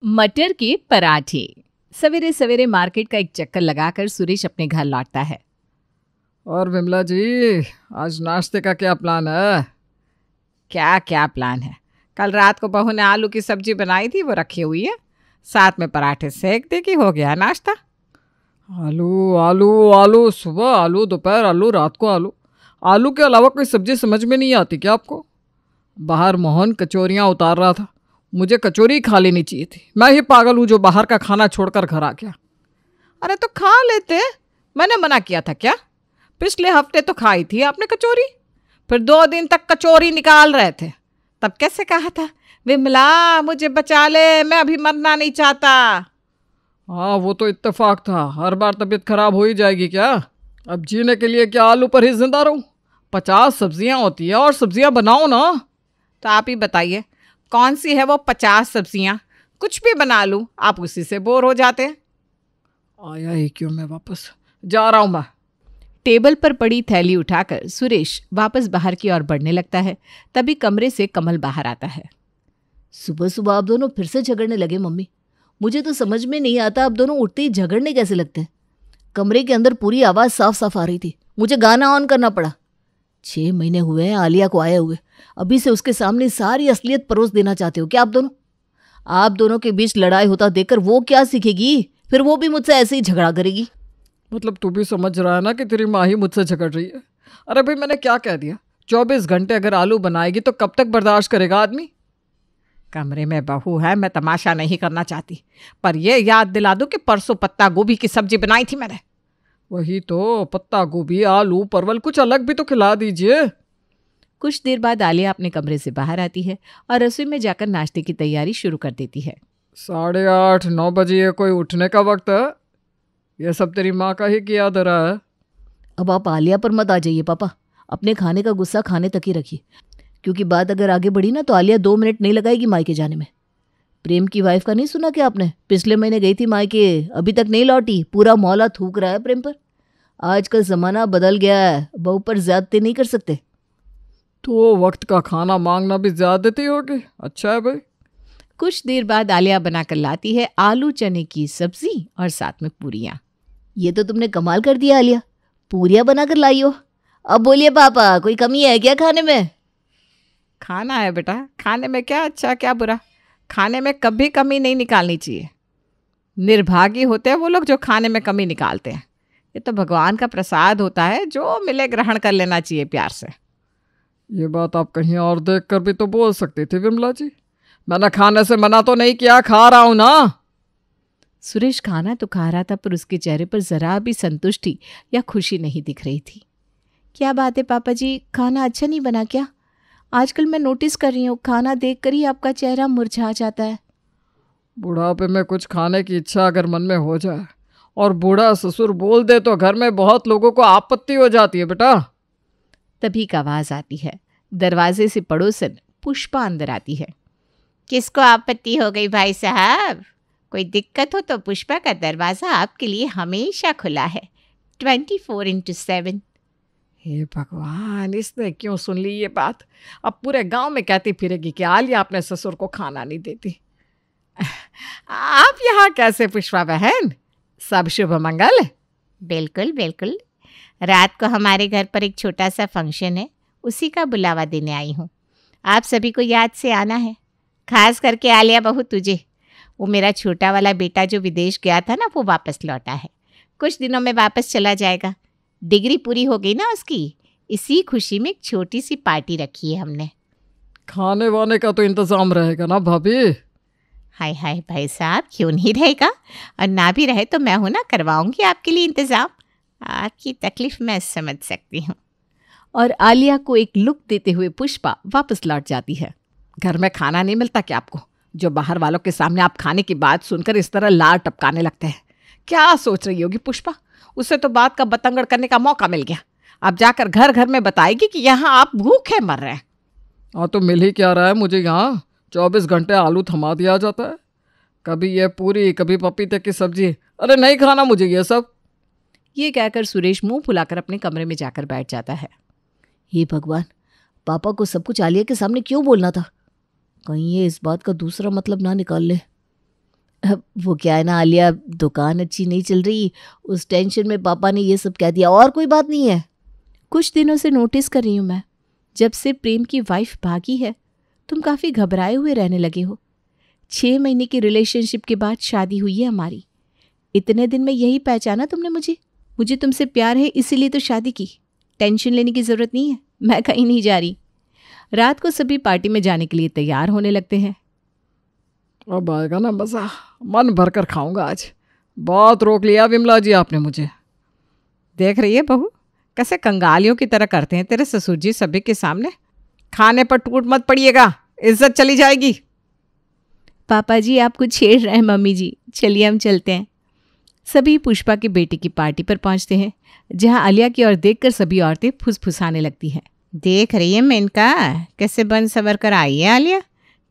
मटर के पराठे। सवेरे सवेरे मार्केट का एक चक्कर लगाकर सुरेश अपने घर लौटता है। और विमला जी, आज नाश्ते का क्या प्लान है? क्या क्या प्लान है? कल रात को बहू ने आलू की सब्जी बनाई थी, वो रखी हुई है। साथ में पराठे सेक दे कि हो गया नाश्ता। आलू आलू आलू, सुबह आलू, दोपहर आलू, रात को आलू। आलू के अलावा कोई सब्जी समझ में नहीं आती क्या आपको? बाहर मोहन कचौरियाँ उतार रहा था, मुझे कचौरी खा लेनी चाहिए थी। मैं ही पागल हूँ जो बाहर का खाना छोड़कर घर आ गया। अरे तो खा लेते, मैंने मना किया था क्या? पिछले हफ्ते तो खाई थी आपने कचौरी, फिर 2 दिन तक कचौरी निकाल रहे थे। तब कैसे कहा था, विमला मुझे बचा ले, मैं अभी मरना नहीं चाहता। हाँ, वो तो इत्तेफाक था। हर बार तबीयत खराब हो ही जाएगी क्या? अब जीने के लिए क्या आलू पर ही जिंदा रहूं? 50 सब्जियां होती है और सब्जियां बनाओ ना। तो आप ही बताइए, कौन सी है वो 50 सब्जियां? कुछ भी बना लूं, आप उसी से बोर हो जाते हैं। आया ही क्यों, मैं वापस जा रहा हूं। मैं टेबल पर पड़ी थैली उठाकर सुरेश वापस बाहर की ओर बढ़ने लगता है। तभी कमरे से कमल बाहर आता है। सुबह सुबह आप दोनों फिर से झगड़ने लगे मम्मी। मुझे तो समझ में नहीं आता आप दोनों उठते ही झगड़ने कैसे लगते हैं। कमरे के अंदर पूरी आवाज़ साफ साफ आ रही थी, मुझे गाना ऑन करना पड़ा। 6 महीने हुए हैं आलिया को आए हुए, अभी से उसके सामने सारी असलियत परोस देना चाहते हो क्या आप दोनों? आप दोनों के बीच लड़ाई होता देखकर वो क्या सीखेगी? फिर वो भी मुझसे ऐसे ही झगड़ा करेगी। मतलब तू भी समझ रहा है ना कि तेरी माँ ही मुझसे झगड़ रही है? अरे भाई, मैंने क्या कह दिया? 24 घंटे अगर आलू बनाएगी तो कब तक बर्दाश्त करेगा आदमी? कमरे में बहू है, मैं तमाशा नहीं करना चाहती, पर ये याद दिला दूं कि परसों पत्ता गोभी की सब्जी बनाई थी मैंने। वही तो, पत्ता गोभी, आलू, परवल, कुछ अलग भी तो खिला दीजिए। कुछ देर बाद आलिया अपने कमरे से बाहर आती है और रसोई में जाकर नाश्ते की तैयारी शुरू कर देती है। 8:30-9 बजे ये कोई उठने का वक्त है? ये सब तेरी माँ का ही किया धरा है। अब आप आलिया पर मत आ जाइए पापा, अपने खाने का गुस्सा खाने तक ही रखिए, क्योंकि बात अगर आगे बढ़ी ना तो आलिया 2 मिनट नहीं लगाएगी मायके जाने में। प्रेम की वाइफ का नहीं सुना क्या आपने? पिछले महीने गई थी मायके, अभी तक नहीं लौटी, पूरा मोहल्ला थूक रहा है प्रेम पर। आजकल ज़माना बदल गया है, बहू पर ज्यादती नहीं कर सकते। तो वक्त का खाना मांगना भी ज्यादती होगी। अच्छा है भाई। कुछ देर बाद आलिया बनाकर लाती है आलू चने की सब्जी और साथ में पूरियाँ। ये तो तुमने कमाल कर दिया आलिया, पूरियाँ बनाकर लाई हो। अब बोलिए पापा, कोई कमी है क्या खाने में? खाना है बेटा, खाने में क्या अच्छा क्या बुरा? खाने में कभी कमी नहीं निकालनी चाहिए। निर्भागी होते हैं वो लोग जो खाने में कमी निकालते हैं। ये तो भगवान का प्रसाद होता है, जो मिले ग्रहण कर लेना चाहिए प्यार से। ये बात आप कहीं और देख कर भी तो बोल सकती थी विमला जी। मैंने खाने से मना तो नहीं किया, खा रहा हूं ना। सुरेश खाना तो खा रहा था, पर उसके चेहरे पर जरा भी संतुष्टि या खुशी नहीं दिख रही थी। क्या बात है पापा जी, खाना अच्छा नहीं बना क्या? आजकल मैं नोटिस कर रही हूँ, खाना देखकर ही आपका चेहरा मुरझा जाता है। बुढ़ापे में कुछ खाने की इच्छा अगर मन में हो जाए और बूढ़ा ससुर बोल दे तो घर में बहुत लोगों को आपत्ति हो जाती है बेटा। तभी का आवाज आती है। दरवाजे से पड़ोसन पुष्पा अंदर आती है। किसको आपत्ति हो गई भाई साहब? कोई दिक्कत हो तो पुष्पा का दरवाज़ा आपके लिए हमेशा खुला है, 24/7। हे भगवान, इसने क्यों सुन ली ये बात? अब पूरे गांव में कहती फिरेगी कि आलिया अपने ससुर को खाना नहीं देती। आप यहाँ कैसे पुष्पा बहन? सब शुभ मंगल? बिल्कुल बिल्कुल, रात को हमारे घर पर एक छोटा सा फंक्शन है, उसी का बुलावा देने आई हूँ। आप सभी को याद से आना है, खास करके आलिया बहू तुझे। वो मेरा छोटा वाला बेटा जो विदेश गया था ना, वो वापस लौटा है, कुछ दिनों में वापस चला जाएगा। डिग्री पूरी हो गई ना उसकी, इसी खुशी में एक छोटी सी पार्टी रखी है हमने। खाने वाने का तो इंतजाम रहेगा ना भाभी? हाय हाय भाई साहब, क्यों नहीं रहेगा? और ना भी रहे तो मैं हूं ना, करवाऊंगी आपके लिए इंतजाम। आपकी तकलीफ मैं समझ सकती हूँ। और आलिया को एक लुक देते हुए पुष्पा वापस लौट जाती है। घर में खाना नहीं मिलता क्या आपको, जो बाहर वालों के सामने आप खाने की बात सुनकर इस तरह लार टपकाने लगते हैं? क्या सोच रही होगी पुष्पा? उससे तो बात का बतंगड़ करने का मौका मिल गया। अब जाकर घर घर में बताएगी कि यहाँ आप भूखे मर रहे हैं। हाँ, तो मिल ही क्या रहा है मुझे यहाँ? 24 घंटे आलू थमा दिया जाता है, कभी ये पूरी, कभी पपीते की सब्जी। अरे नहीं खाना मुझे ये सब। ये कहकर सुरेश मुंह फुलाकर अपने कमरे में जाकर बैठ जाता है। हे भगवान, पापा को सब कुछ आलिया के सामने क्यों बोलना था? कहीं ये इस बात का दूसरा मतलब ना निकाल ले। अब वो क्या है ना आलिया, दुकान अच्छी नहीं चल रही, उस टेंशन में पापा ने ये सब कह दिया, और कोई बात नहीं है। कुछ दिनों से नोटिस कर रही हूँ मैं, जब से प्रेम की वाइफ भागी है तुम काफ़ी घबराए हुए रहने लगे हो। 6 महीने की रिलेशनशिप के बाद शादी हुई है हमारी। इतने दिन में यही पहचाना तुमने मुझे तुमसे प्यार है इसीलिए तो शादी की। टेंशन लेने की ज़रूरत नहीं है, मैं कहीं नहीं जा रही। रात को सभी पार्टी में जाने के लिए तैयार होने लगते हैं। अब आएगा ना मज़ा, मन भर कर खाऊंगा आज। बहुत रोक लिया विमला जी आपने मुझे। देख रही है बहू, कैसे कंगालियों की तरह करते हैं तेरे ससुर जी सभी के सामने। खाने पर टूट मत पड़िएगा, इज्जत चली जाएगी। पापा जी आपको छेड़ रहे हैं मम्मी जी, चलिए हम चलते हैं। सभी पुष्पा की बेटी की पार्टी पर पहुंचते हैं, जहां आलिया की ओर देखकर सभी औरतें फुसफुसाने लगती हैं। देख रही है मेनका, कैसे बन सवर कर आई है आलिया,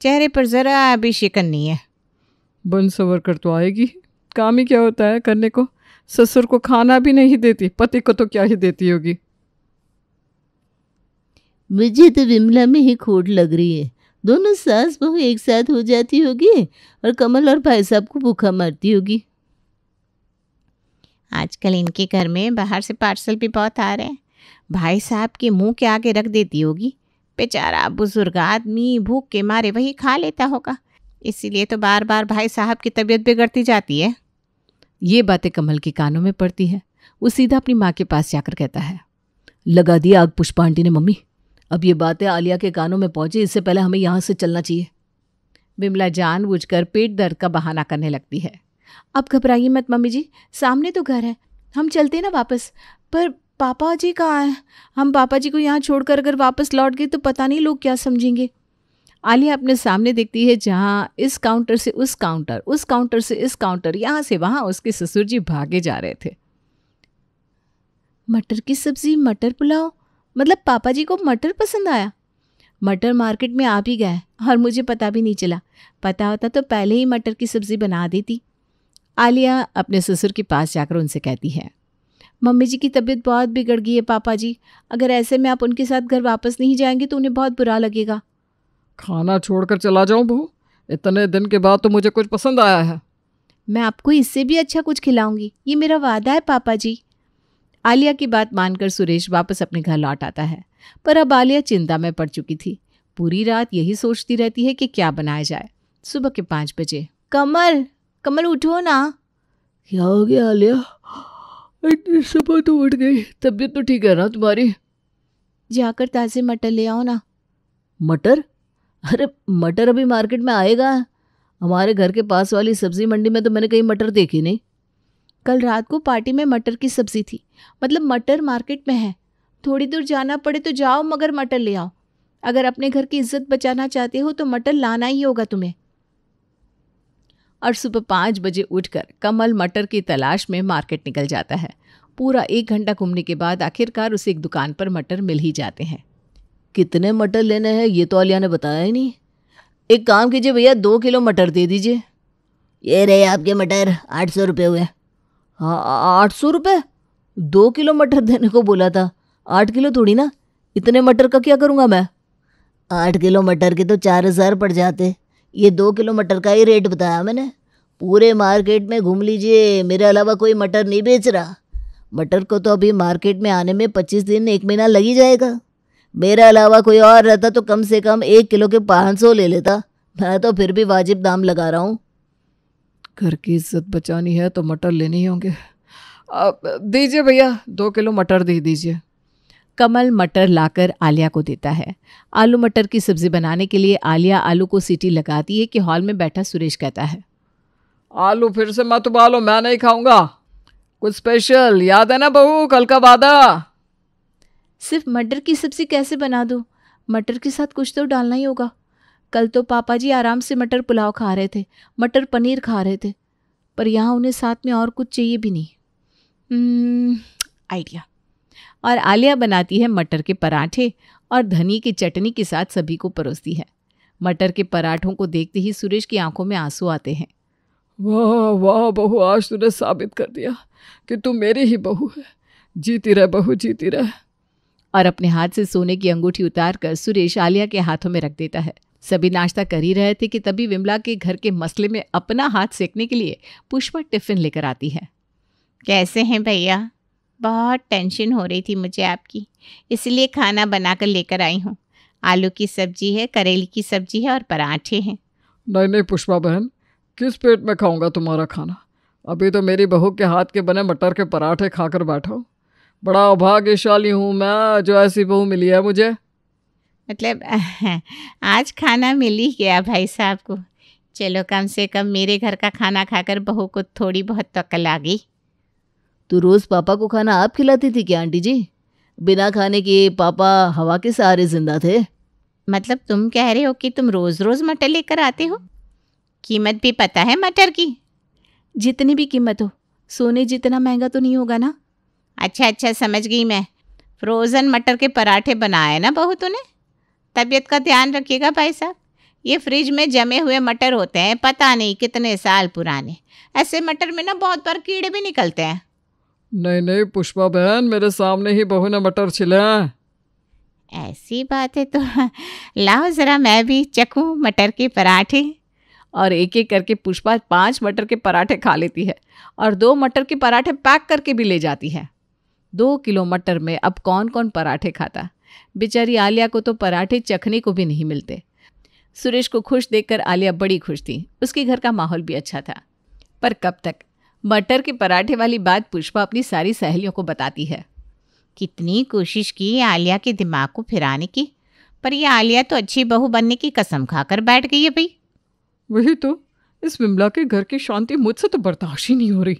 चेहरे पर ज़रा भी शिकन नहीं है। बन सवर कर तो आएगी, काम ही क्या होता है करने को। ससुर को खाना भी नहीं देती, पति को तो क्या ही देती होगी। मुझे तो विमला में ही खोट लग रही है। दोनों सास बहू एक साथ हो जाती होगी और कमल और भाई साहब को भूखा मारती होगी। आजकल इनके घर में बाहर से पार्सल भी बहुत आ रहे हैं, भाई साहब के मुंह के आगे रख देती होगी। बेचारा बुजुर्ग आदमी भूख के मारे वही खा लेता होगा, इसीलिए तो बार बार भाई साहब की तबीयत बिगड़ती जाती है। ये बातें कमल के कानों में पड़ती है। वो सीधा अपनी माँ के पास जाकर कहता है, लगा दिया आग पुष्पा आंटी ने मम्मी। अब ये बातें आलिया के कानों में पहुंची, इससे पहले हमें यहाँ से चलना चाहिए। विमला जानबूझकर पेट दर्द का बहाना करने लगती है। अब घबराइए मत मम्मी जी, सामने तो घर है, हम चलते ना वापस। पर पापा जी कहाँ हैं? हम पापा जी को यहाँ छोड़कर अगर वापस लौट गए तो पता नहीं लोग क्या समझेंगे। आलिया अपने सामने देखती है, जहाँ इस काउंटर से उस काउंटर, उस काउंटर से इस काउंटर, यहाँ से वहाँ उसके ससुर जी भागे जा रहे थे। मटर की सब्जी, मटर पुलाव, मतलब पापा जी को मटर पसंद आया। मटर मार्केट में आ भी गए और मुझे पता भी नहीं चला। पता होता तो पहले ही मटर की सब्जी बना देती। आलिया अपने ससुर के पास जाकर उनसे कहती है, मम्मी जी की तबीयत बहुत बिगड़ गई है पापा जी, अगर ऐसे में आप उनके साथ घर वापस नहीं जाएंगे तो उन्हें बहुत बुरा लगेगा। खाना छोड़कर चला जाऊं बहू? इतने दिन के बाद तो मुझे कुछ पसंद आया है। मैं आपको इससे भी अच्छा कुछ खिलाऊंगी, ये मेरा वादा है पापा जी। आलिया की बात मानकर सुरेश वापस अपने घर लौट आता है, पर अब आलिया चिंता में पड़ चुकी थी। पूरी रात यही सोचती रहती है कि क्या बनाया जाए। सुबह के 5 बजे, कमल उठो ना। क्या हो गया आलिया? इतनी सुबह तो उठ गई, तबीयत तो ठीक है ना तुम्हारी? जाकर ताज़े मटर ले आओ ना। मटर? अरे मटर अभी मार्केट में आएगा? हमारे घर के पास वाली सब्जी मंडी में तो मैंने कहीं मटर देखी नहीं। कल रात को पार्टी में मटर की सब्जी थी, मतलब मटर मार्केट में है। थोड़ी दूर जाना पड़े तो जाओ, मगर मटर ले आओ। अगर अपने घर की इज्जत बचाना चाहते हो तो मटर लाना ही होगा तुम्हें। और सुबह 5 बजे उठकर कमल मटर की तलाश में मार्केट निकल जाता है। पूरा 1 घंटा घूमने के बाद आखिरकार उसे एक दुकान पर मटर मिल ही जाते हैं। कितने मटर लेने हैं ये तो आलिया ने बताया ही नहीं। एक काम कीजिए भैया, 2 किलो मटर दे दीजिए। ये रहे आपके मटर, 800 रुपये हुए। हाँ 800 रुपये? 2 किलो मटर देने को बोला था, 8 किलो थोड़ी ना। इतने मटर का क्या करूँगा मैं? 8 किलो मटर के तो 4000 पड़ जाते। ये 2 किलो मटर का ही रेट बताया मैंने। पूरे मार्केट में घूम लीजिए, मेरे अलावा कोई मटर नहीं बेच रहा। मटर को तो अभी मार्केट में आने में 25 दिन 1 महीना लग ही जाएगा। मेरे अलावा कोई और रहता तो कम से कम 1 किलो के 500 ले लेता। मैं तो फिर भी वाजिब दाम लगा रहा हूँ। घर की इज्जत बचानी है तो मटर लेने ही होंगे। दीजिए भैया, 2 किलो मटर दे दीजिए। कमल मटर लाकर आलिया को देता है। आलू मटर की सब्जी बनाने के लिए आलिया आलू को सीटी लगाती है कि हॉल में बैठा सुरेश कहता है, आलू फिर से मत उबालो, मैं नहीं खाऊंगा। कुछ स्पेशल, याद है ना बहू कल का वादा? सिर्फ मटर की सब्जी कैसे बना दूँ? मटर के साथ कुछ तो डालना ही होगा। कल तो पापा जी आराम से मटर पुलाव खा रहे थे, मटर पनीर खा रहे थे, पर यहाँ उन्हें साथ में और कुछ चाहिए भी नहीं। आइडिया। और आलिया बनाती है मटर के पराठे और धनी की चटनी के साथ सभी को परोसती है। मटर के पराठों को देखते ही सुरेश की आंखों में आंसू आते हैं। वाह वाह बहू, आज तूने साबित कर दिया कि तू मेरी ही बहू है। जीती रह बहू, जीती रह। और अपने हाथ से सोने की अंगूठी उतार कर सुरेश आलिया के हाथों में रख देता है। सभी नाश्ता कर ही रहे थे कि तभी विमला के घर के मसले में अपना हाथ सेकने के लिए पुष्पा टिफिन लेकर आती है। कैसे हैं भैया? बहुत टेंशन हो रही थी मुझे आपकी, इसलिए खाना बनाकर लेकर आई हूँ। आलू की सब्जी है, करेले की सब्जी है और पराठे हैं। नहीं नहीं पुष्पा बहन, किस पेट में खाऊंगा तुम्हारा खाना? अभी तो मेरी बहू के हाथ के बने मटर के पराठे खाकर बैठा हूँ। बड़ा अभाग्यशाली हूँ मैं, जो ऐसी बहू मिली है मुझे। मतलब आज खाना मिल ही गया भाई साहब को। चलो, कम से कम मेरे घर का खाना खाकर बहू को थोड़ी बहुत तो अकल आ गई। तो रोज पापा को खाना आप खिलाती थी क्या आंटी जी? बिना खाने के पापा हवा के सहारे जिंदा थे। मतलब तुम कह रहे हो कि तुम रोज रोज मटर लेकर आते हो? कीमत भी पता है मटर की? जितनी भी कीमत हो, सोने जितना महंगा तो नहीं होगा ना। अच्छा समझ गई मैं। फ्रोज़न मटर के पराठे बनाए ना बहू तूने? तबीयत का ध्यान रखिएगा भाई साहब। ये फ्रिज में जमे हुए मटर होते हैं, पता नहीं कितने साल पुराने। ऐसे मटर में ना बहुत बार कीड़े भी निकलते हैं। नहीं नहीं पुष्पा बहन, मेरे सामने ही बहू ने मटर छिले हैं। ऐसी बात है तो लाओ ज़रा मैं भी चखूँ मटर के पराठे। और एक एक करके पुष्पा 5 मटर के पराठे खा लेती है और 2 मटर के पराठे पैक करके भी ले जाती है। 2 किलो मटर में अब कौन कौन पराठे खाता? बेचारी आलिया को तो पराठे चखने को भी नहीं मिलते। सुरेश को खुश देखकर आलिया बड़ी खुश थी। उसके घर का माहौल भी अच्छा था। पर कब तक? मटर के पराठे वाली बात पुष्पा अपनी सारी सहेलियों को बताती है। कितनी कोशिश की आलिया के दिमाग को फिराने की, पर ये आलिया तो अच्छी बहू बनने की कसम खाकर बैठ गई है भाई। वही तो, इस विमला के घर की शांति मुझसे तो बर्दाश्त ही नहीं हो रही।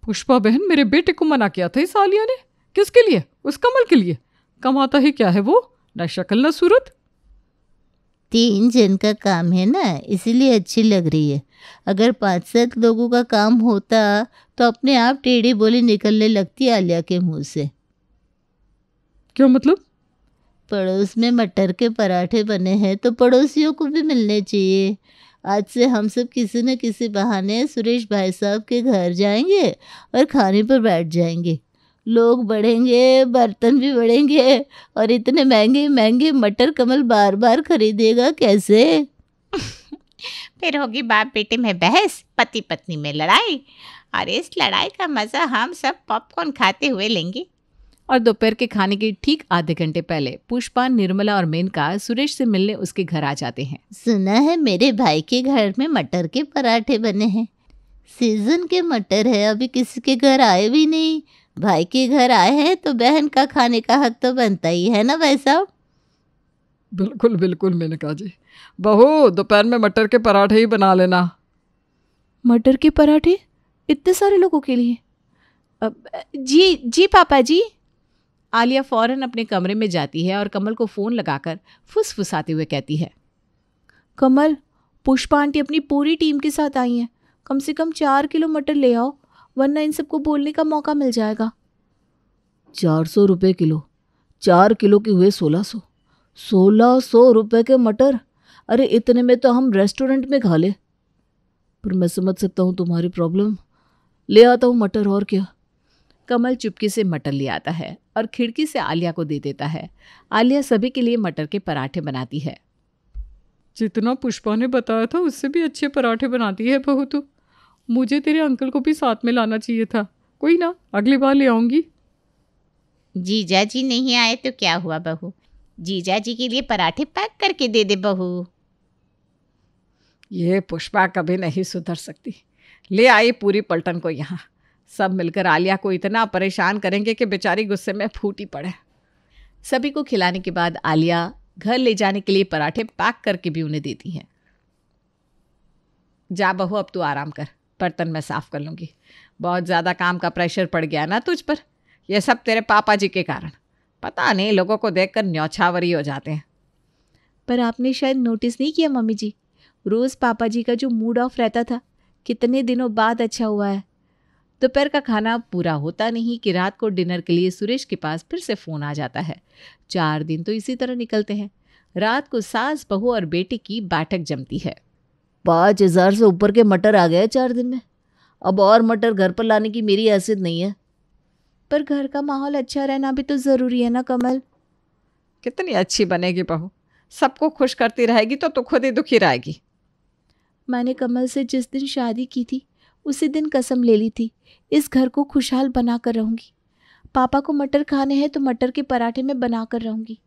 पुष्पा बहन, मेरे बेटे को मना किया था इस आलिया ने। किसके लिए? उस कमल के लिए। कमाता ही क्या है वो? न शक्ल न सूरत। 3 जन का काम है ना, इसीलिए अच्छी लग रही है। अगर 5-7 लोगों का काम होता तो अपने आप टेढ़ी बोली निकलने लगती आलिया के मुंह से। क्या मतलब? पड़ोस में मटर के पराठे बने हैं तो पड़ोसियों को भी मिलने चाहिए। आज से हम सब किसी न किसी बहाने सुरेश भाई साहब के घर जाएंगे और खाने पर बैठ जाएंगे। लोग बढ़ेंगे, बर्तन भी बढ़ेंगे, और इतने महंगे महंगे मटर कमल बार बार खरीदेगा कैसे? फिर होगी बाप बेटे में बहस, पति पत्नी में लड़ाई, और इस लड़ाई का मज़ा हम सब पॉपकॉर्न खाते हुए लेंगे। और दोपहर के खाने के ठीक आधे घंटे पहले पुष्पा, निर्मला और मेनका सुरेश से मिलने उसके घर आ जाते हैं। सुना है मेरे भाई के घर में मटर के पराठे बने हैं। सीजन के मटर है, अभी किसी के घर आए भी नहीं। भाई के घर आए हैं तो बहन का खाने का हक तो बनता ही है ना भाई साहब? बिल्कुल बिल्कुल मेनका जी। बहू, दोपहर में मटर के पराठे ही बना लेना। मटर के पराठे? इतने सारे लोगों के लिए? जी पापा जी। आलिया फौरन अपने कमरे में जाती है और कमल को फ़ोन लगाकर फुसफुसाते हुए कहती है, कमल, पुष्पा आंटी अपनी पूरी टीम के साथ आई हैं। कम से कम 4 किलो मटर ले आओ, वरना इन सबको बोलने का मौका मिल जाएगा। 400 रुपये किलो। 4 किलो के हुए 1600। 1600 रुपये के मटर? अरे इतने में तो हम रेस्टोरेंट में खा ले। पर मैं समझ सकता हूँ तुम्हारी प्रॉब्लम। ले आता हूँ मटर, और क्या। कमल चुपके से मटर ले आता है और खिड़की से आलिया को दे देता है। आलिया सभी के लिए मटर के पराठे बनाती है। जितना पुष्पा ने बताया था उससे भी अच्छे पराठे बनाती है बहू तो। मुझे तेरे अंकल को भी साथ में लाना चाहिए था। कोई ना, अगली बार ले आऊँगी। जीजा जी नहीं आए तो क्या हुआ बहू? जीजा जी के लिए पराठे पैक करके दे दे बहू। ये पुष्पा कभी नहीं सुधर सकती। ले आई पूरी पलटन को यहाँ। सब मिलकर आलिया को इतना परेशान करेंगे कि बेचारी गुस्से में फूटी पड़े। सभी को खिलाने के बाद आलिया घर ले जाने के लिए पराठे पैक करके भी उन्हें देती हैं। जा बहू, अब तू आराम कर, बर्तन मैं साफ कर लूँगी। बहुत ज़्यादा काम का प्रेशर पड़ गया ना तुझ पर। यह सब तेरे पापा जी के कारण। पता नहीं, लोगों को देखकर न्यौछावरी हो जाते हैं। पर आपने शायद नोटिस नहीं किया मम्मी जी, रोज़ पापा जी का जो मूड ऑफ रहता था, कितने दिनों बाद अच्छा हुआ है। दोपहर का खाना पूरा होता नहीं कि रात को डिनर के लिए सुरेश के पास फिर से फ़ोन आ जाता है। 4 दिन तो इसी तरह निकलते हैं। रात को सास, बहू और बेटे की बैठक जमती है। 5000 से ऊपर के मटर आ गए 4 दिन में। अब और मटर घर पर लाने की मेरी हैसियत नहीं है। पर घर का माहौल अच्छा रहना भी तो ज़रूरी है ना कमल। कितनी अच्छी बनेगी बहू। सबको खुश करती रहेगी तो खुद ही दुखी रहेगी। मैंने कमल से जिस दिन शादी की थी उसी दिन कसम ले ली थी, इस घर को खुशहाल बना कर रहूँगी। पापा को मटर खाने हैं तो मटर के पराठे में बना कर रहूँगी।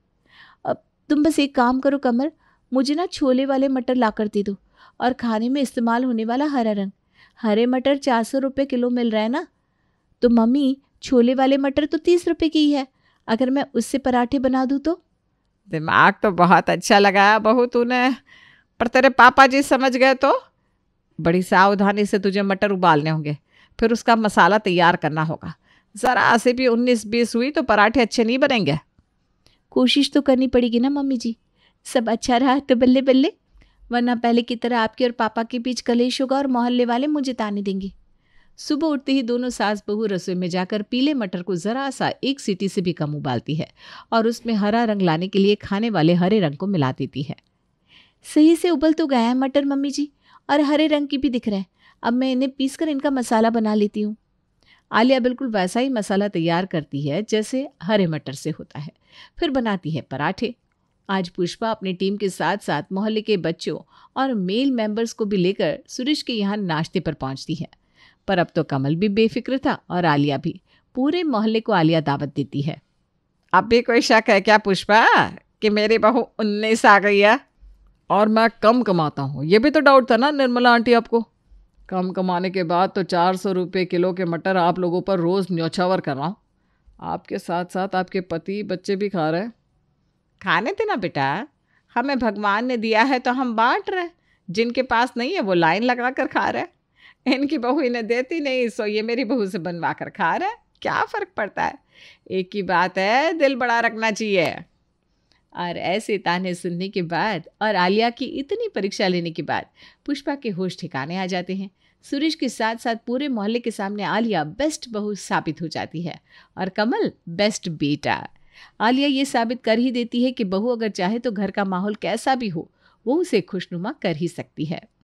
अब तुम बस एक काम करो कमल, मुझे ना छोले वाले मटर ला कर दे दो, और खाने में इस्तेमाल होने वाला हरा रंग। हरे मटर 400 रुपये किलो मिल रहा है ना, तो मम्मी छोले वाले मटर तो 30 रुपये की ही है, अगर मैं उससे पराठे बना दूँ तो? दिमाग तो बहुत अच्छा लगाया बहू तूने, पर तेरे पापा जी समझ गए तो? बड़ी सावधानी से तुझे मटर उबालने होंगे, फिर उसका मसाला तैयार करना होगा। ज़रा से भी 19-20 हुई तो पराठे अच्छे नहीं बनेंगे। कोशिश तो करनी पड़ेगी ना मम्मी जी, सब अच्छा रहा तो बल्ले बल्ले, वरना पहले की तरह आपके और पापा के बीच कलेश होगा और मोहल्ले वाले मुझे ताने देंगे। सुबह उठते ही दोनों सास बहू रसोई में जाकर पीले मटर को ज़रा सा 1 सीटी से भी कम उबालती है और उसमें हरा रंग लाने के लिए खाने वाले हरे रंग को मिला देती है। सही से उबल तो गया है मटर मम्मी जी, और हरे रंग की भी दिख रहे हैं। अब मैं इन्हें पीसकर इनका मसाला बना लेती हूँ। आलिया बिल्कुल वैसा ही मसाला तैयार करती है जैसे हरे मटर से होता है, फिर बनाती है पराठे। आज पुष्पा अपनी टीम के साथ साथ मोहल्ले के बच्चों और मेल मेंबर्स को भी लेकर सुरेश के यहाँ नाश्ते पर पहुँचती है। पर अब तो कमल भी बेफिक्र था और आलिया भी। पूरे मोहल्ले को आलिया दावत देती है। अब भी कोई शक है क्या पुष्पा कि मेरी बहू 19 आ गई है? और मैं कम कमाता हूँ, ये भी तो डाउट था ना निर्मला आंटी आपको? कम कमाने के बाद तो 400 रुपये किलो के मटर आप लोगों पर रोज़ न्यौछावर कर रहा हूँ। आपके साथ साथ आपके पति बच्चे भी खा रहे हैं। खाने देना बेटा, हमें भगवान ने दिया है तो हम बांट रहे, जिनके पास नहीं है वो लाइन लगा कर खा रहे। इनकी बहू इन्हें देती नहीं, सो ये मेरी बहू से बनवा कर खा रहे, क्या फ़र्क पड़ता है? एक ही बात है, दिल बड़ा रखना चाहिए। और ऐसे ताने सुनने के बाद और आलिया की इतनी परीक्षा लेने के बाद पुष्पा के होश ठिकाने आ जाते हैं। सुरेश के साथ साथ पूरे मोहल्ले के सामने आलिया बेस्ट बहू साबित हो जाती है और कमल बेस्ट बेटा। आलिया ये साबित कर ही देती है कि बहू अगर चाहे तो घर का माहौल कैसा भी हो वो उसे खुशनुमा कर ही सकती है।